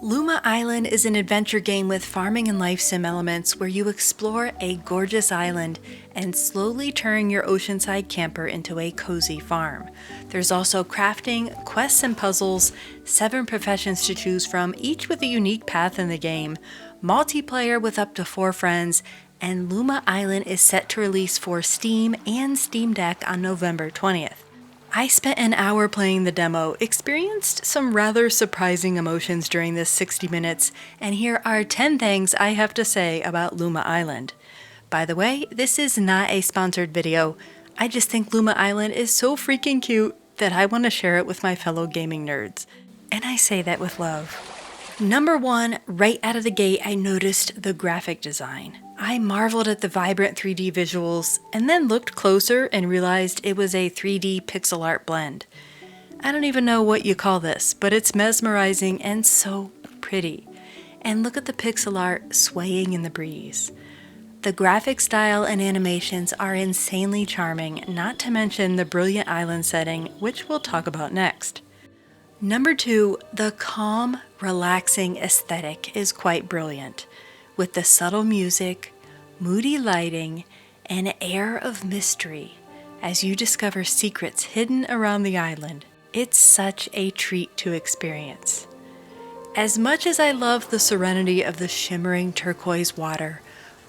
LUMA Island is an adventure game with farming and life sim elements where you explore a gorgeous island and slowly turn your oceanside camper into a cozy farm. There's also crafting, quests and puzzles, 7 professions to choose from, each with a unique path in the game, multiplayer with up to 4 friends, and LUMA Island is set to release for Steam and Steam Deck on November 20th. I spent an hour playing the demo, experienced some rather surprising emotions during this 60 minutes, and here are 10 things I have to say about LUMA Island. By the way, this is not a sponsored video. I just think LUMA Island is so freaking cute that I want to share it with my fellow gaming nerds. And I say that with love. Number 1, right out of the gate, I noticed the graphic design. I marveled at the vibrant 3D visuals and then looked closer and realized it was a 3D pixel art blend. I don't even know what you call this, but it's mesmerizing and so pretty. And look at the pixel art swaying in the breeze. The graphic style and animations are insanely charming, not to mention the brilliant island setting, which we'll talk about next. Number 2, the calm, relaxing aesthetic is quite brilliant, with the subtle music, moody lighting, and air of mystery as you discover secrets hidden around the island. It's such a treat to experience. As much as I love the serenity of the shimmering turquoise water,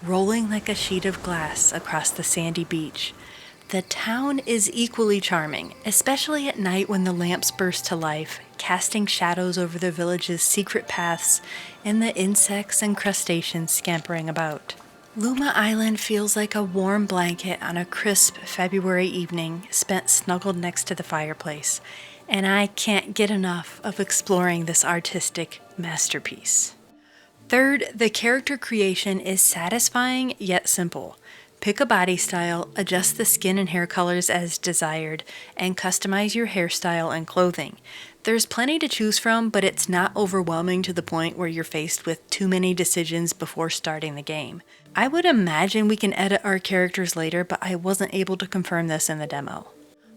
rolling like a sheet of glass across the sandy beach, the town is equally charming, especially at night when the lamps burst to life, casting shadows over the village's secret paths and the insects and crustaceans scampering about. LUMA Island feels like a warm blanket on a crisp February evening spent snuggled next to the fireplace, and I can't get enough of exploring this artistic masterpiece. Third, the character creation is satisfying yet simple. Pick a body style, adjust the skin and hair colors as desired, and customize your hairstyle and clothing. There's plenty to choose from, but it's not overwhelming to the point where you're faced with too many decisions before starting the game. I would imagine we can edit our characters later, but I wasn't able to confirm this in the demo.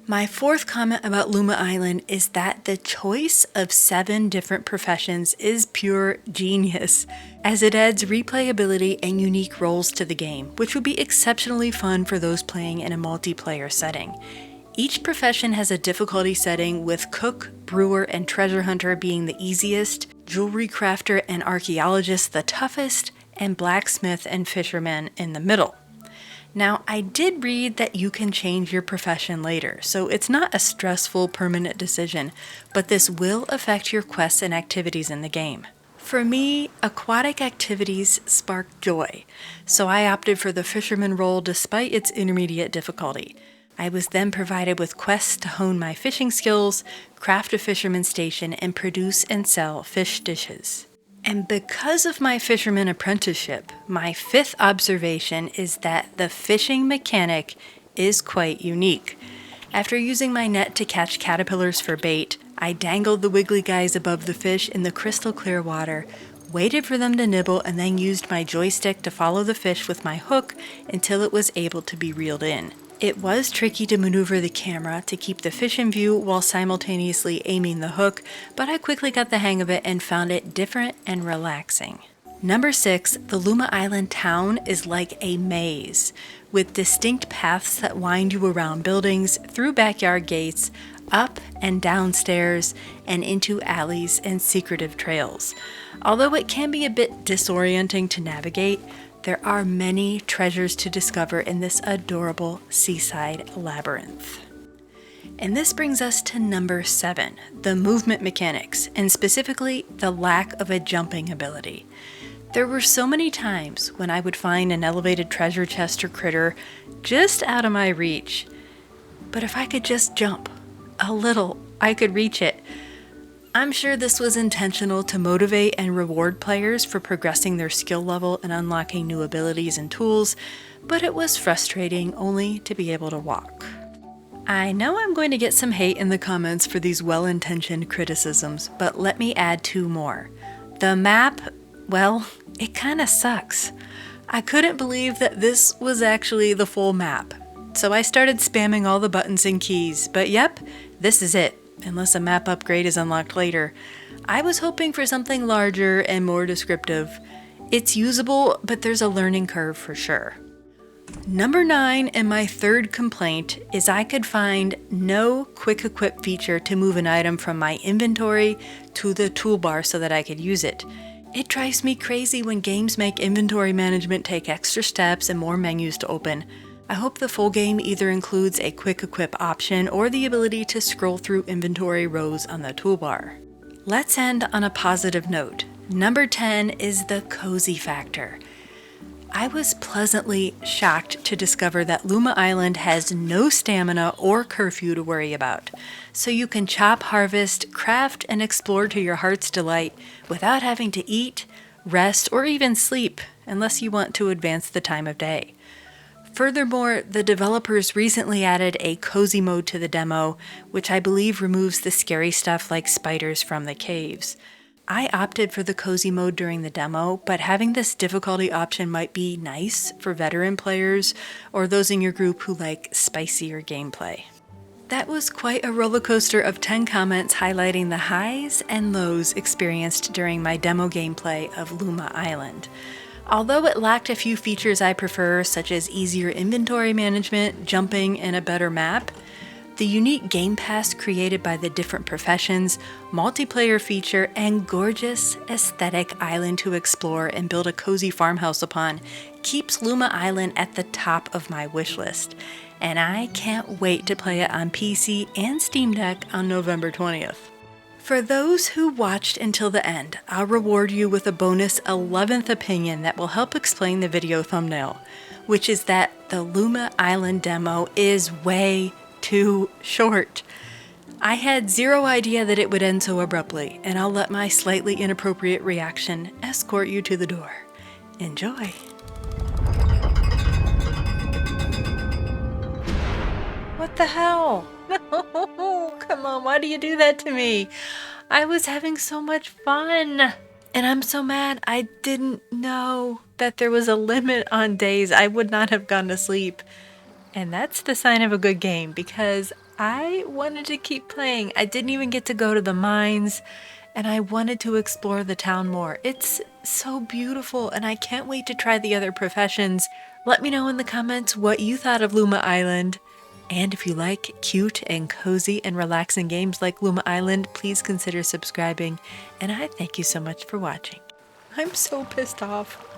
My 4th comment about LUMA Island is that the choice of 7 different professions is pure genius, as it adds replayability and unique roles to the game, which would be exceptionally fun for those playing in a multiplayer setting. Each profession has a difficulty setting, with cook, brewer, and treasure hunter being the easiest, jewelry crafter and archaeologist the toughest, and blacksmith and fisherman in the middle. Now, I did read that you can change your profession later, so it's not a stressful, permanent decision, but this will affect your quests and activities in the game. For me, aquatic activities spark joy, so I opted for the fisherman role despite its intermediate difficulty. I was then provided with quests to hone my fishing skills, craft a fisherman station, and produce and sell fish dishes. And because of my fisherman apprenticeship, my 5th observation is that the fishing mechanic is quite unique. After using my net to catch caterpillars for bait, I dangled the wiggly guys above the fish in the crystal clear water, waited for them to nibble, and then used my joystick to follow the fish with my hook until it was able to be reeled in. It was tricky to maneuver the camera to keep the fish in view while simultaneously aiming the hook, but I quickly got the hang of it and found it different and relaxing. Number 6, the LUMA Island town is like a maze, with distinct paths that wind you around buildings, through backyard gates, up and down stairs, and into alleys and secretive trails. Although it can be a bit disorienting to navigate, there are many treasures to discover in this adorable seaside labyrinth. And this brings us to number 7, the movement mechanics, and specifically the lack of a jumping ability. There were so many times when I would find an elevated treasure chest or critter just out of my reach. But if I could just jump a little, I could reach it. I'm sure this was intentional to motivate and reward players for progressing their skill level and unlocking new abilities and tools, but it was frustrating only to be able to walk. I know I'm going to get some hate in the comments for these well-intentioned criticisms, but let me add 2 more. The map, well, it kinda sucks. I couldn't believe that this was actually the full map, so I started spamming all the buttons and keys, but yep, this is it. Unless a map upgrade is unlocked later. I was hoping for something larger and more descriptive. It's usable, but there's a learning curve for sure. Number 9, and my third complaint, is I could find no quick equip feature to move an item from my inventory to the toolbar so that I could use it. It drives me crazy when games make inventory management take extra steps and more menus to open. I hope the full game either includes a quick equip option or the ability to scroll through inventory rows on the toolbar. Let's end on a positive note. Number 10 is the cozy factor. I was pleasantly shocked to discover that Luma Island has no stamina or curfew to worry about, so you can chop, harvest, craft, and explore to your heart's delight without having to eat, rest, or even sleep, unless you want to advance the time of day. Furthermore, the developers recently added a cozy mode to the demo, which I believe removes the scary stuff like spiders from the caves. I opted for the cozy mode during the demo, but having this difficulty option might be nice for veteran players or those in your group who like spicier gameplay. That was quite a roller coaster of 10 comments highlighting the highs and lows experienced during my demo gameplay of Luma Island. Although it lacked a few features I prefer, such as easier inventory management, jumping, and a better map, the unique game pass created by the different professions, multiplayer feature, and gorgeous aesthetic island to explore and build a cozy farmhouse upon keeps Luma Island at the top of my wish list, and I can't wait to play it on PC and Steam Deck on November 20th. For those who watched until the end, I'll reward you with a bonus 11th opinion that will help explain the video thumbnail, which is that the Luma Island demo is way too short. I had zero idea that it would end so abruptly, and I'll let my slightly inappropriate reaction escort you to the door. Enjoy! What the hell? No, come on, why do you do that to me? I was having so much fun, and I'm so mad I didn't know that there was a limit on days I would not have gone to sleep. And that's the sign of a good game, because I wanted to keep playing. I didn't even get to go to the mines, and I wanted to explore the town more. It's so beautiful, and I can't wait to try the other professions. Let me know in the comments what you thought of Luma Island. And if you like cute and cozy and relaxing games like Luma Island, please consider subscribing. And I thank you so much for watching. I'm so pissed off.